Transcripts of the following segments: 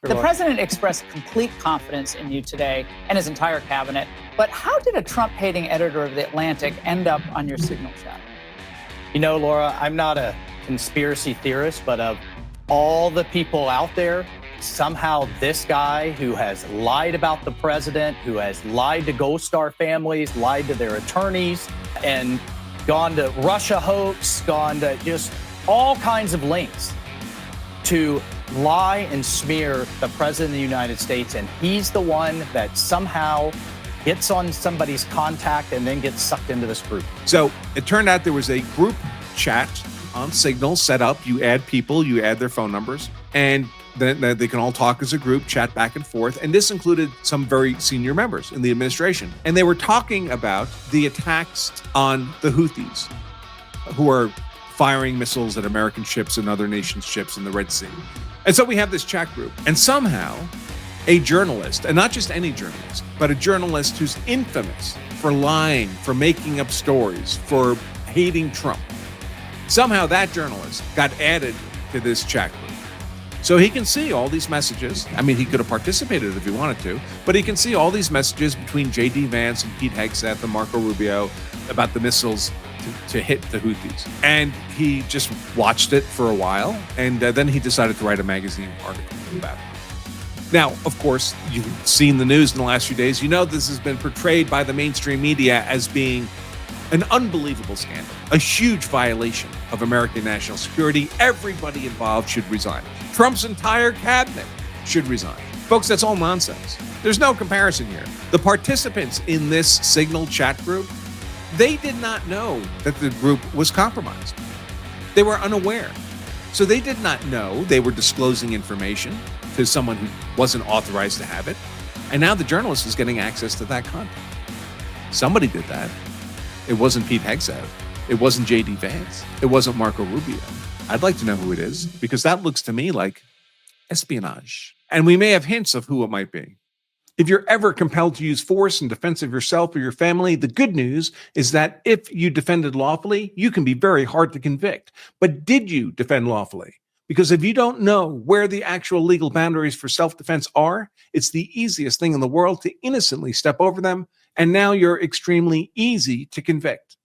The president expressed complete confidence in you today and his entire cabinet. But how did a Trump-hating editor of The Atlantic end up on your Signal chat? You know, Laura, I'm not a conspiracy theorist, but of all the people out there, somehow this guy who has lied about the president, who has lied to Gold Star families, lied to their attorneys, and gone to Russia hoax, gone to just all kinds of links to lie and smear the president of the United States. And he's the one that somehow gets on somebody's contact and then gets sucked into this group. So it turned out there was a group chat on Signal set up. You add people, you add their phone numbers, and then they can all talk as a group, chat back and forth. And this included some very senior members in the administration. And they were talking about the attacks on the Houthis, who are firing missiles at American ships and other nations' ships in the Red Sea. And so we have this chat group. And somehow a journalist, and not just any journalist, but a journalist who's infamous for lying, for making up stories, for hating Trump, somehow that journalist got added to this chat group. So he can see all these messages. I mean, he could have participated if he wanted to, but he can see all these messages between J.D. Vance and Pete Hegseth and Marco Rubio about the missiles to hit the Houthis. And he just watched it for a while, and then he decided to write a magazine article about it. Now, of course, you've seen the news in the last few days. You know this has been portrayed by the mainstream media as being an unbelievable scandal, a huge violation of American national security. Everybody involved should resign. Trump's entire cabinet should resign. Folks, that's all nonsense. There's no comparison here. The participants in this Signal chat group, they did not know that the group was compromised. They were unaware. So they did not know they were disclosing information to someone who wasn't authorized to have it. And now the journalist is getting access to that content. Somebody did that. It wasn't Pete Hegseth. It wasn't J.D. Vance. It wasn't Marco Rubio. I'd like to know who it is, because that looks to me like espionage. And we may have hints of who it might be. If you're ever compelled to use force in defense of yourself or your family, the good news is that if you defended lawfully, you can be very hard to convict. But did you defend lawfully? Because if you don't know where the actual legal boundaries for self-defense are, it's the easiest thing in the world to innocently step over them, and now you're extremely easy to convict.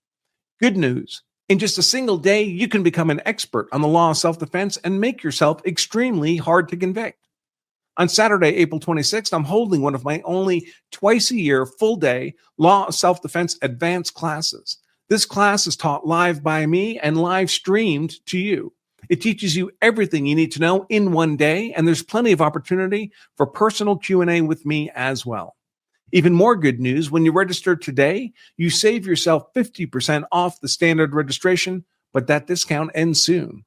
Good news. In just a single day, you can become an expert on the law of self-defense and make yourself extremely hard to convict. On Saturday, April 26th, I'm holding one of my only twice-a-year full-day Law of Self-Defense advanced classes. This class is taught live by me and live streamed to you. It teaches you everything you need to know in one day, and there's plenty of opportunity for personal Q&A with me as well. Even more good news, when you register today, you save yourself 50% off the standard registration, but that discount ends soon.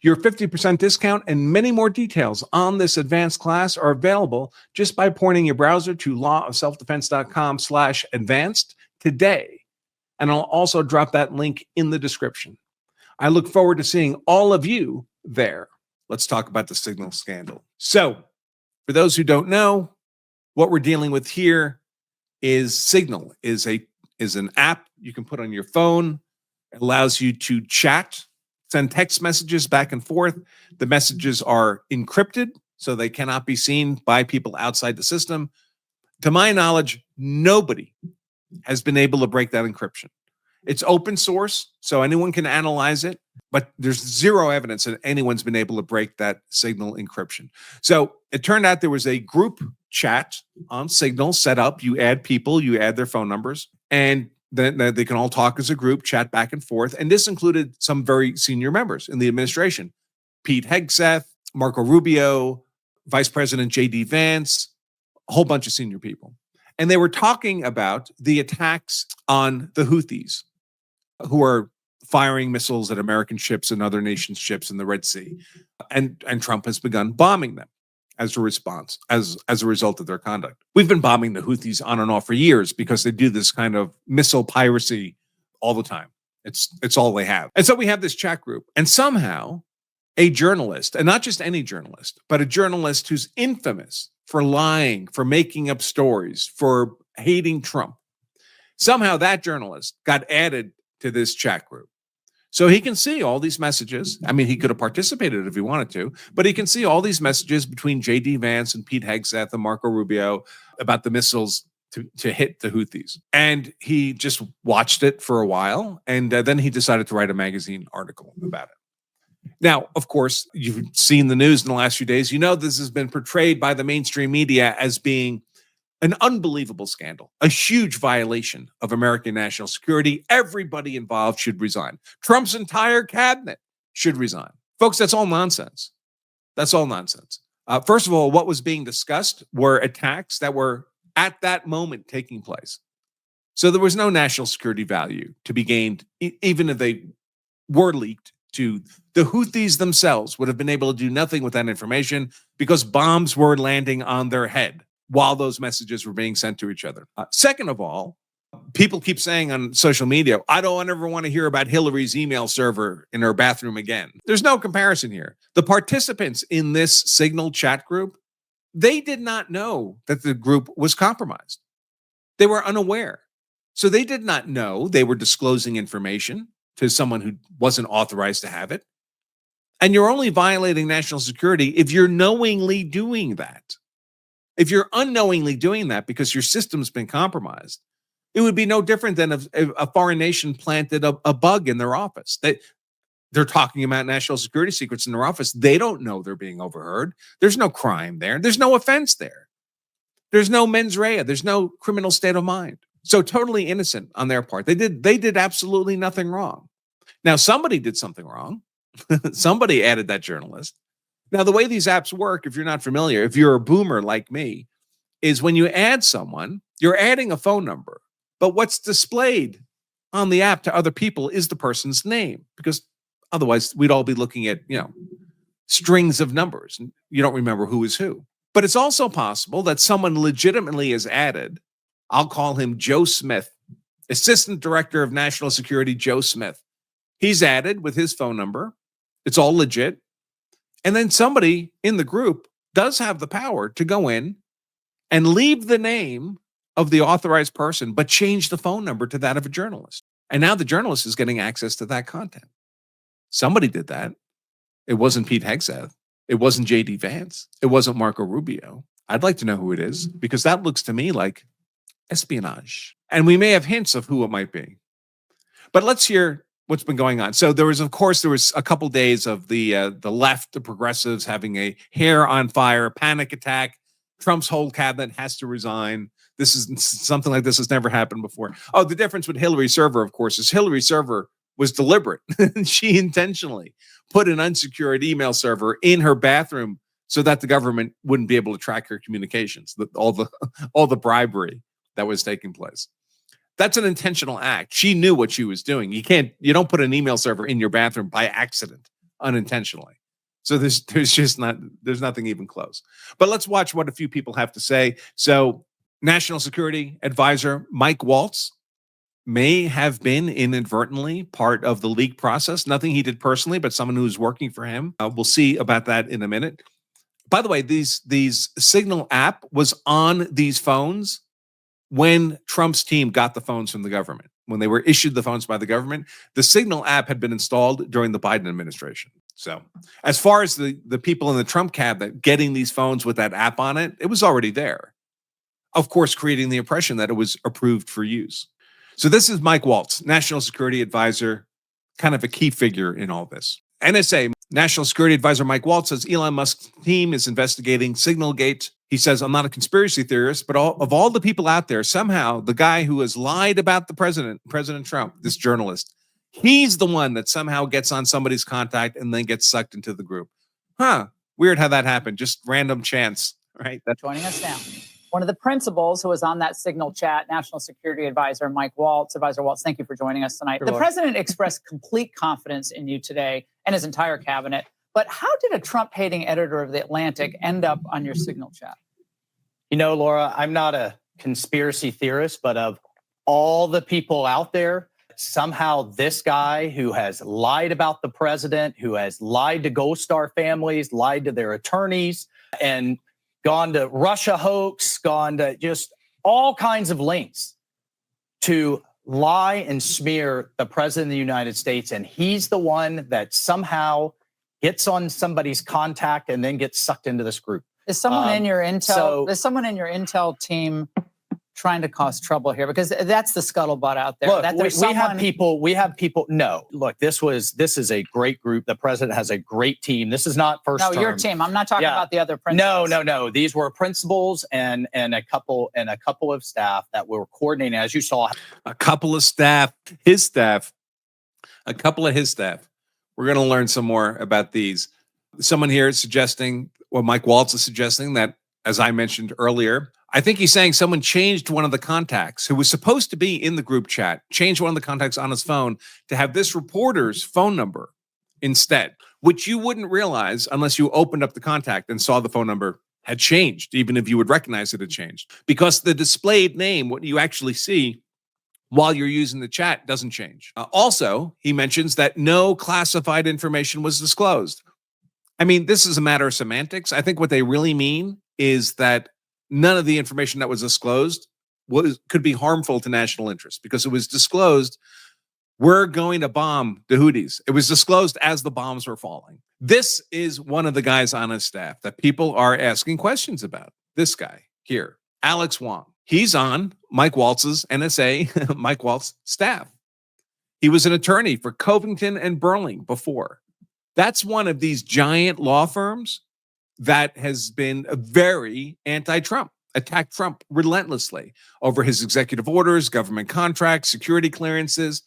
Your 50% discount and many more details on this advanced class are available just by pointing your browser to lawofselfdefense.com/advanced today. And I'll also drop that link in the description. I look forward to seeing all of you there. Let's talk about the Signal scandal. So, for those who don't know, what we're dealing with here is Signal is an app you can put on your phone. It allows you to chat, send text messages back and forth. The messages are encrypted, so they cannot be seen by people outside the system. To my knowledge, nobody has been able to break that encryption. It's open source, so anyone can analyze it, but there's zero evidence that anyone's been able to break that Signal encryption. So it turned out there was a group chat on Signal set up. You add people, you add their phone numbers, and then they can all talk as a group, chat back and forth. And this included some very senior members in the administration. Pete Hegseth, Marco Rubio, Vice President J.D. Vance, a whole bunch of senior people. And they were talking about the attacks on the Houthis, who are firing missiles at American ships and other nations' ships in the Red Sea. And Trump has begun bombing them as a response, as a result of their conduct. We've been bombing the Houthis on and off for years because they do this kind of missile piracy all the time. It's all they have. And so we have this chat group, and somehow a journalist, and not just any journalist, but a journalist who's infamous for lying, for making up stories, for hating Trump, somehow that journalist got added to this chat group. So he can see all these messages. I mean, he could have participated if he wanted to, but he can see all these messages between J.D. Vance and Pete Hegseth and Marco Rubio about the missiles to hit the Houthis. And he just watched it for a while, and then he decided to write a magazine article about it. Now, of course, you've seen the news in the last few days. You know this has been portrayed by the mainstream media as being an unbelievable scandal, a huge violation of American national security. Everybody involved should resign. Trump's entire cabinet should resign. Folks, that's all nonsense. That's all nonsense. First of all, what was being discussed were attacks that were at that moment taking place. So there was no national security value to be gained, even if they were leaked to the Houthis themselves would have been able to do nothing with that information because bombs were landing on their head while those messages were being sent to each other. Second of all, people keep saying on social media, I don't ever want to hear about Hillary's email server in her bathroom again. There's no comparison here. The participants in this Signal chat group, they did not know that the group was compromised. They were unaware. So they did not know they were disclosing information to someone who wasn't authorized to have it. And you're only violating national security if you're knowingly doing that. If you're unknowingly doing that because your system's been compromised, it would be no different than if a foreign nation planted a bug in their office. They're talking about national security secrets in their office. They don't know they're being overheard. There's no crime there. There's no offense there. There's no mens rea. There's no criminal state of mind. So totally innocent on their part. They did absolutely nothing wrong. Now, somebody did something wrong. Somebody added that journalist. Now, the way these apps work, if you're not familiar, if you're a boomer like me, is when you add someone, you're adding a phone number. But what's displayed on the app to other people is the person's name, because otherwise we'd all be looking at, strings of numbers. And you don't remember who is who. But it's also possible that someone legitimately is added. I'll call him Joe Smith, Assistant Director of National Security, Joe Smith. He's added with his phone number. It's all legit. And then somebody in the group does have the power to go in and leave the name of the authorized person, but change the phone number to that of a journalist. And now the journalist is getting access to that content. Somebody did that. It wasn't Pete Hegseth. It wasn't J.D. Vance. It wasn't Marco Rubio. I'd like to know who it is, because that looks to me like espionage. And we may have hints of who it might be. But let's hear what's been going on. So there was a couple days of the left, the progressives, having a hair on fire panic attack. Trump's whole cabinet has to resign. This is something like this has never happened before. Oh, the difference with Hillary's server, of course, is Hillary's server was deliberate. She intentionally put an unsecured email server in her bathroom so that the government wouldn't be able to track her communications, all the bribery that was taking place. That's an intentional act. She knew what she was doing. You don't put an email server in your bathroom by accident, unintentionally. So there's nothing even close. But let's watch what a few people have to say. So National Security Advisor Mike Waltz may have been inadvertently part of the leak process. Nothing he did personally, but someone who's working for him. We'll see about that in a minute. By the way, these Signal app was on these phones when Trump's team got the phones from the government. When they were issued the phones by the government, the Signal app had been installed during the Biden administration. So as far as the people in the Trump cabinet getting these phones with that app on it, it was already there. Of course, creating the impression that it was approved for use. So this is Mike Waltz, National Security Advisor, kind of a key figure in all this. NSA, National Security Advisor Mike Waltz says Elon Musk's team is investigating Signalgate. He says, I'm not a conspiracy theorist, but of all the people out there, somehow the guy who has lied about the President Trump, this journalist, he's the one that somehow gets on somebody's contact and then gets sucked into the group. Weird how that happened. Just random chance, right? Joining us now, one of the principals who was on that Signal chat, National Security Advisor Mike Waltz. Advisor Waltz, thank you for joining us tonight. The president expressed complete confidence in you today and his entire cabinet. But how did a Trump-hating editor of The Atlantic end up on your Signal chat? Laura, I'm not a conspiracy theorist, but of all the people out there, somehow this guy who has lied about the president, who has lied to Gold Star families, lied to their attorneys, and gone to Russia hoax, gone to just all kinds of links to lie and smear the president of the United States, and he's the one that somehow gets on somebody's contact and then gets sucked into this group. Is someone in your intel? Is someone in your intel team trying to cause trouble here? Because that's the scuttlebutt out there. Look, that we have people. We have people. No, look, this is a great group. The president has a great team. This is not first. No, term. your team. I'm not talking about the other principals. No. These were principals and a couple of staff that were coordinating, as you saw. A couple of staff, his staff, a couple of his staff. We're going to learn some more about these. Someone here is suggesting, well, Mike Waltz is suggesting that, as I mentioned earlier, I think he's saying someone changed one of the contacts who was supposed to be in the group chat, changed one of the contacts on his phone to have this reporter's phone number instead, which you wouldn't realize unless you opened up the contact and saw the phone number had changed, even if you would recognize it had changed. Because the displayed name, what you actually see while you're using the chat, doesn't change. Also, he mentions that no classified information was disclosed. I mean, this is a matter of semantics. I think what they really mean is that none of the information that was disclosed could be harmful to national interest because it was disclosed, we're going to bomb the Houthis. It was disclosed as the bombs were falling. This is one of the guys on his staff that people are asking questions about. This guy here, Alex Wong. He's on Mike Waltz's NSA, Mike Waltz staff. He was an attorney for Covington and Burling before. That's one of these giant law firms that has been very anti-Trump, attacked Trump relentlessly over his executive orders, government contracts, security clearances.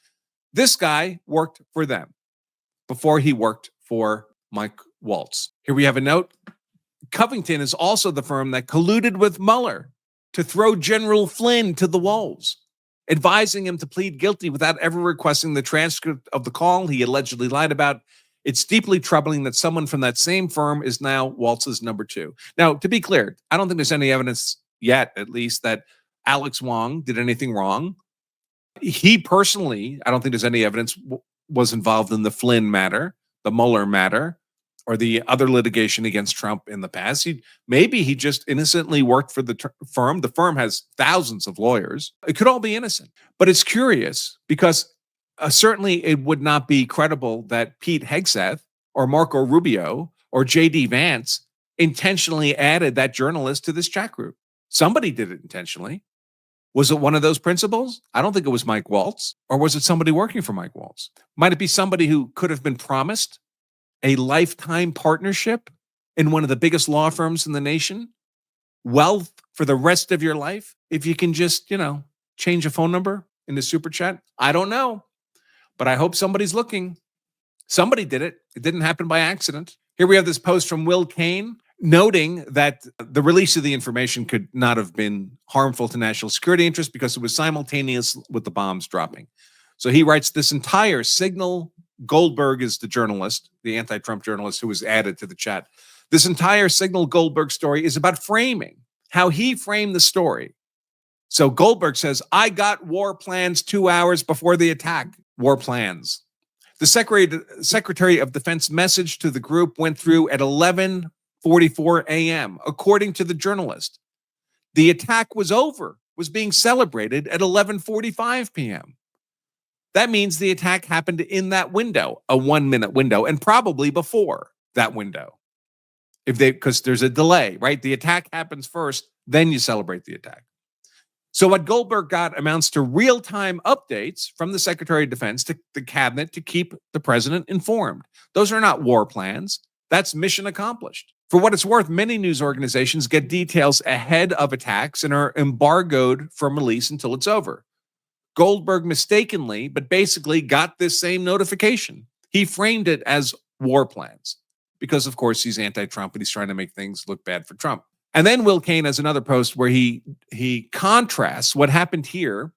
This guy worked for them before he worked for Mike Waltz. Here we have a note. Covington is also the firm that colluded with Mueller to throw General Flynn to the wolves, advising him to plead guilty without ever requesting the transcript of the call he allegedly lied about. It's deeply troubling that someone from that same firm is now Waltz's number two. Now, to be clear, I don't think there's any evidence yet, at least, that Alex Wong did anything wrong. He personally, I don't think there's any evidence, was involved in the Flynn matter, the Mueller matter, or the other litigation against Trump in the past. Maybe he just innocently worked for the firm. The firm has thousands of lawyers. It could all be innocent. But it's curious because certainly it would not be credible that Pete Hegseth or Marco Rubio or J.D. Vance intentionally added that journalist to this chat group. Somebody did it intentionally. Was it one of those principals? I don't think it was Mike Waltz. Or was it somebody working for Mike Waltz? Might it be somebody who could have been promised a lifetime partnership in one of the biggest law firms in the nation? Wealth for the rest of your life? If you can just, change a phone number in the super chat? I don't know. But I hope somebody's looking. Somebody did it. It didn't happen by accident. Here we have this post from Will Kane noting that the release of the information could not have been harmful to national security interests because it was simultaneous with the bombs dropping. So he writes, this entire signal, Goldberg is the journalist, the anti-Trump journalist who was added to the chat. This entire signal Goldberg story is about framing, how he framed the story. So Goldberg says, I got war plans 2 hours before the attack. War plans. The Secretary of Defense message to the group went through at 11:44 a.m., according to the journalist. The attack was being celebrated at 11:45 p.m. That means the attack happened in that window, a 1-minute window, and probably before that window. Because there's a delay, right? The attack happens first, then you celebrate the attack. So what Goldberg got amounts to real-time updates from the Secretary of Defense to the cabinet to keep the president informed. Those are not war plans. That's mission accomplished. For what it's worth, many news organizations get details ahead of attacks and are embargoed from release until it's over. Goldberg mistakenly, but basically got this same notification. He framed it as war plans because, of course, he's anti-Trump and he's trying to make things look bad for Trump. And then Will Kane has another post where he contrasts what happened here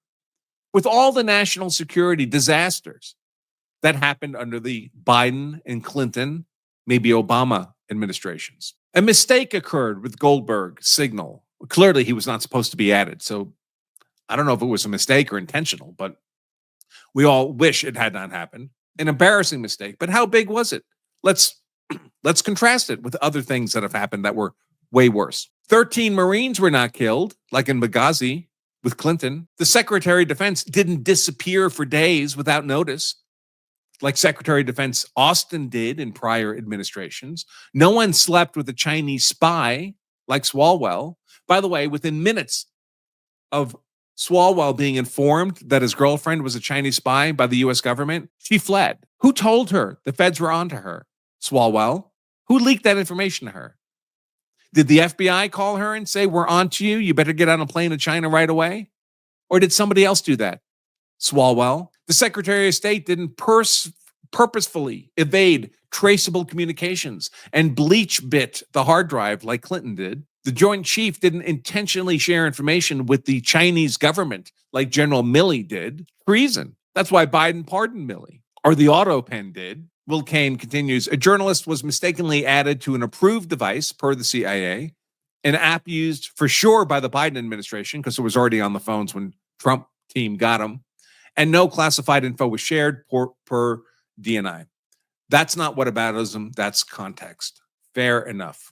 with all the national security disasters that happened under the Biden and Clinton, maybe Obama administrations. A mistake occurred with Goldberg's signal. Clearly, he was not supposed to be added. So I don't know if it was a mistake or intentional, but we all wish it had not happened. An embarrassing mistake. But how big was it? Let's contrast it with other things that have happened that were way worse. 13 Marines were not killed, like in Benghazi, with Clinton. The Secretary of Defense didn't disappear for days without notice, like Secretary of Defense Austin did in prior administrations. No one slept with a Chinese spy like Swalwell. By the way, within minutes of Swalwell being informed that his girlfriend was a Chinese spy by the U.S. government, she fled. Who told her the feds were onto her? Swalwell. Who leaked that information to her? Did the FBI call her and say, we're onto you, you better get on a plane to China right away? Or did somebody else do that? Swalwell. The Secretary of State didn't purposefully evade traceable communications and bleach bit the hard drive like Clinton did. The Joint Chief didn't intentionally share information with the Chinese government like General Milley did. Treason. That's why Biden pardoned Milley. Or the auto pen did. Will Cain continues, a journalist was mistakenly added to an approved device per the CIA, an app used for sure by the Biden administration because it was already on the phones when Trump team got him, and no classified info was shared per DNI. That's not whataboutism, that's context. Fair enough.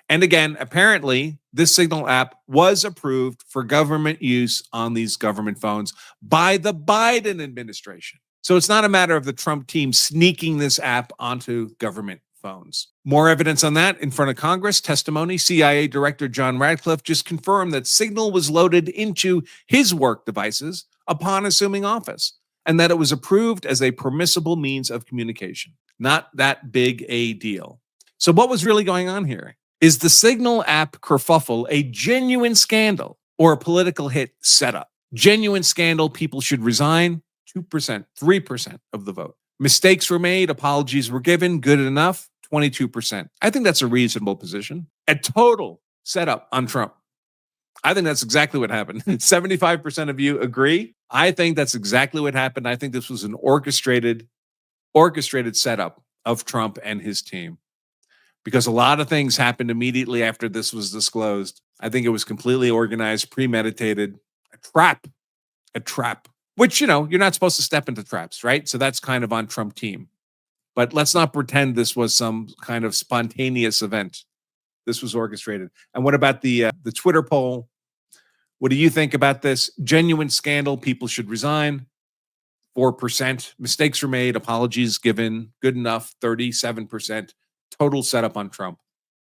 And again, apparently, this Signal app was approved for government use on these government phones by the Biden administration. So it's not a matter of the Trump team sneaking this app onto government phones. More evidence on that in front of Congress. Testimony, CIA Director John Radcliffe just confirmed that Signal was loaded into his work devices upon assuming office, and that it was approved as a permissible means of communication. Not that big a deal. So what was really going on here? Is the Signal app kerfuffle a genuine scandal or a political hit setup? Genuine scandal, people should resign. 2%, 3% of the vote. Mistakes were made, apologies were given, good enough, 22%. I think that's a reasonable position. A total setup on Trump. I think that's exactly what happened. 75% of you agree. I think that's exactly what happened. I think this was an orchestrated setup of Trump and his team, because a lot of things happened immediately after this was disclosed. I think it was completely organized, premeditated, a trap. Which, you're not supposed to step into traps, right? So that's kind of on Trump team. But let's not pretend this was some kind of spontaneous event. This was orchestrated. And what about the Twitter poll? What do you think about this? Genuine scandal, people should resign. 4%. Mistakes were made, apologies given, good enough, 37%. Total setup on Trump,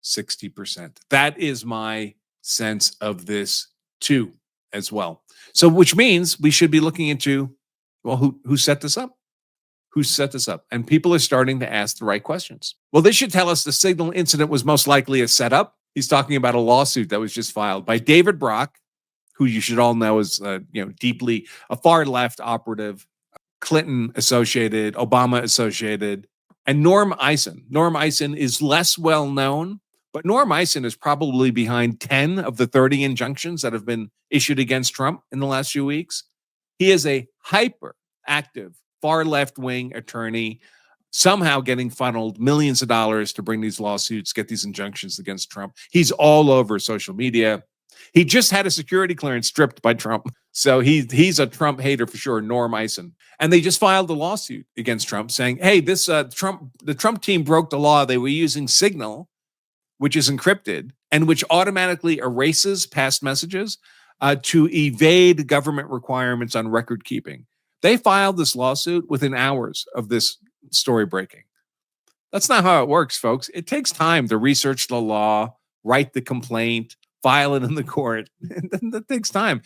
60%. That is my sense of this too, as well. So which means we should be looking into, well, who set this up? Who set this up? And people are starting to ask the right questions. Well, this should tell us the Signal incident was most likely a setup. He's talking about a lawsuit that was just filed by David Brock, who you should all know is deeply a far left operative, Clinton associated, Obama associated, and Norm Eisen. Norm Eisen is less well known, but Norm Eisen is probably behind 10 of the 30 injunctions that have been issued against Trump in the last few weeks. He is a hyper active, far left-wing attorney, somehow getting funneled millions of dollars to bring these lawsuits, get these injunctions against Trump. He's all over social media. He just had a security clearance stripped by Trump. So he's a Trump hater for sure, Norm Eisen. And they just filed a lawsuit against Trump saying, hey, the Trump team broke the law. They were using Signal, which is encrypted and which automatically erases past messages to evade government requirements on record keeping. They filed this lawsuit within hours of this story breaking. That's not how it works, folks. It takes time to research the law, write the complaint, file it in the court. That takes time.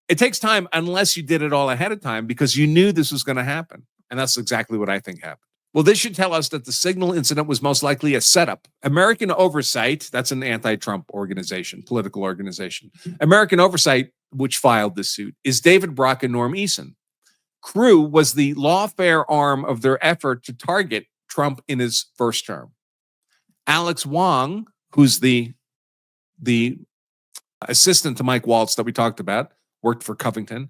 It takes time unless you did it all ahead of time because you knew this was going to happen. And that's exactly what I think happened. Well, this should tell us that the Signal incident was most likely a setup. American Oversight, that's an anti-Trump organization, political organization. American Oversight, which filed this suit, is David Brock and Norm Eisen. Crew was the lawfare arm of their effort to target Trump in his first term. Alex Wong, who's the assistant to Mike Waltz that we talked about, worked for Covington,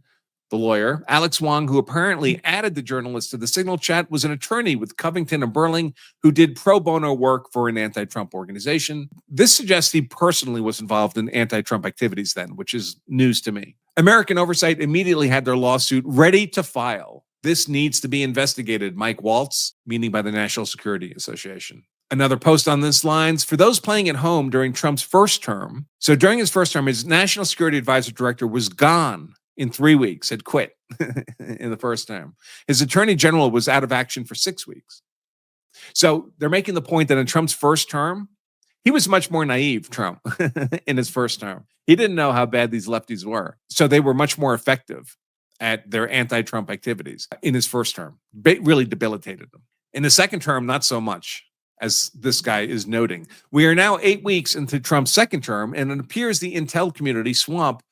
the lawyer. Alex Wong, who apparently added the journalist to the Signal chat, was an attorney with Covington and Burling who did pro bono work for an anti-Trump organization. This suggests he personally was involved in anti-Trump activities then, which is news to me. American Oversight immediately had their lawsuit ready to file. This needs to be investigated, Mike Waltz, meaning by the National Security Association. Another post on this lines, for those playing at home during Trump's first term. So during his first term, his national security advisor director was gone in 3 weeks, had quit in the first term. His attorney general was out of action for 6 weeks. So they're making the point that in Trump's first term, he was much more naive, Trump, in his first term. He didn't know how bad these lefties were. So they were much more effective at their anti-Trump activities in his first term, really debilitated them. In his second term, not so much, as this guy is noting. We are now 8 weeks into Trump's second term, and it appears the intel community swamp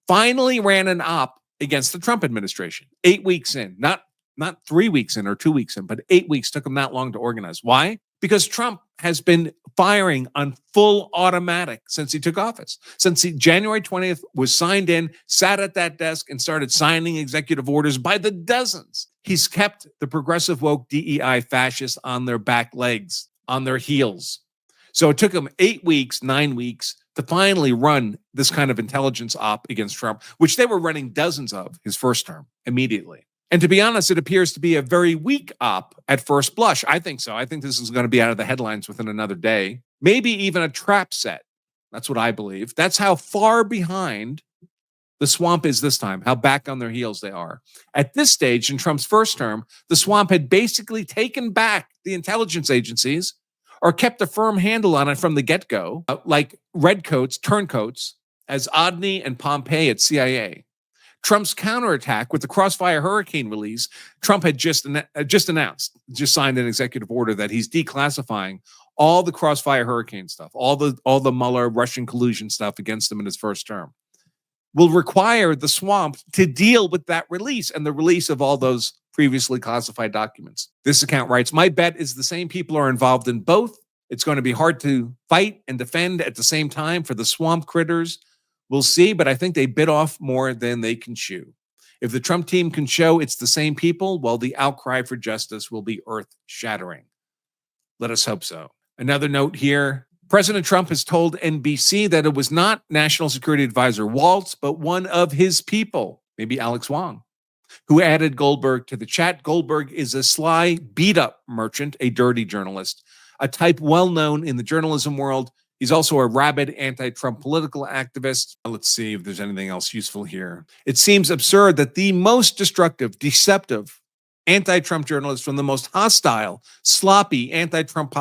finally ran an op against the Trump administration. 8 weeks in, not 3 weeks in or 2 weeks in, but 8 weeks took him that long to organize. Why? Because Trump has been firing on full automatic since he took office. Since January 20th was signed in, sat at that desk and started signing executive orders by the dozens. He's kept the progressive woke DEI fascists on their back legs, on their heels. So it took him 8 weeks, 9 weeks to finally run this kind of intelligence op against Trump, which they were running dozens of his first term immediately. And to be honest, it appears to be a very weak op at first blush. I think so. I think this is going to be out of the headlines within another day, maybe even a trap set. That's what I believe. That's how far behind the swamp is this time, how back on their heels they are. At this stage in Trump's first term, the swamp had basically taken back the intelligence agencies or kept a firm handle on it from the get-go, like redcoats, turncoats, as Odney and Pompey at CIA. Trump's counterattack with the Crossfire Hurricane release, Trump had just signed an executive order that he's declassifying all the Crossfire Hurricane stuff, all the Mueller Russian collusion stuff against him in his first term, will require the swamp to deal with that release and the release of all those previously classified documents. This account writes, my bet is the same people are involved in both. It's going to be hard to fight and defend at the same time for the swamp critters. We'll see, but I think they bit off more than they can chew. If the Trump team can show it's the same people, well, the outcry for justice will be earth-shattering. Let us hope so. Another note here. President Trump has told NBC that it was not National Security Advisor Waltz, but one of his people, maybe Alex Wong, who added Goldberg to the chat. Goldberg is a sly, beat-up merchant, a dirty journalist, a type well-known in the journalism world. He's also a rabid anti-Trump political activist. Let's see if there's anything else useful here. It seems absurd that the most destructive, deceptive anti-Trump journalist from the most hostile, sloppy anti-Trump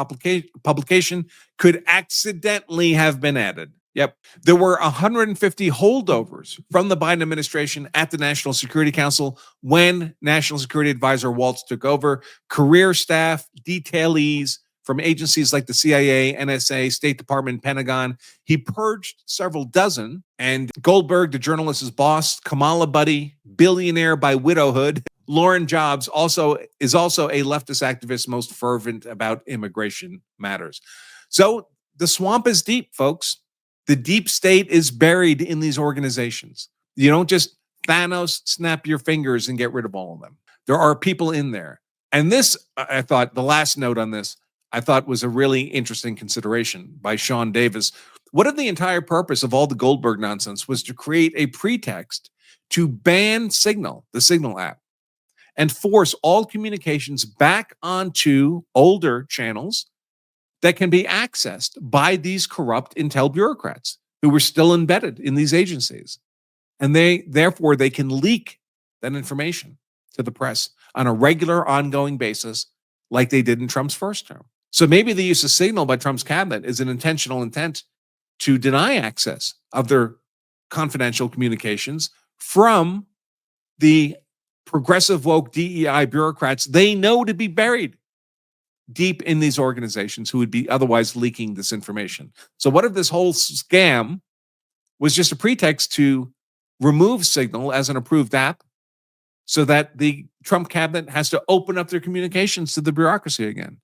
publication could accidentally have been added. Yep. There were 150 holdovers from the Biden administration at the National Security Council when National Security Advisor Waltz took over. Career staff, detailees from agencies like the CIA, NSA, State Department, Pentagon. He purged several dozen. And Goldberg, the journalist's boss, Kamala buddy, billionaire by widowhood, Lauren Jobs is also a leftist activist most fervent about immigration matters. So the swamp is deep, folks. The deep state is buried in these organizations. You don't just Thanos snap your fingers and get rid of all of them. There are people in there. And this, I thought, the last note on this, I thought was a really interesting consideration by Sean Davis. What if the entire purpose of all the Goldberg nonsense was to create a pretext to ban Signal, the Signal app, and force all communications back onto older channels that can be accessed by these corrupt intel bureaucrats who were still embedded in these agencies. And therefore they can leak that information to the press on a regular, ongoing basis like they did in Trump's first term. So maybe the use of Signal by Trump's cabinet is an intentional intent to deny access of their confidential communications from the progressive woke DEI bureaucrats they know to be buried deep in these organizations who would be otherwise leaking this information. So what if this whole scam was just a pretext to remove Signal as an approved app so that the Trump cabinet has to open up their communications to the bureaucracy again?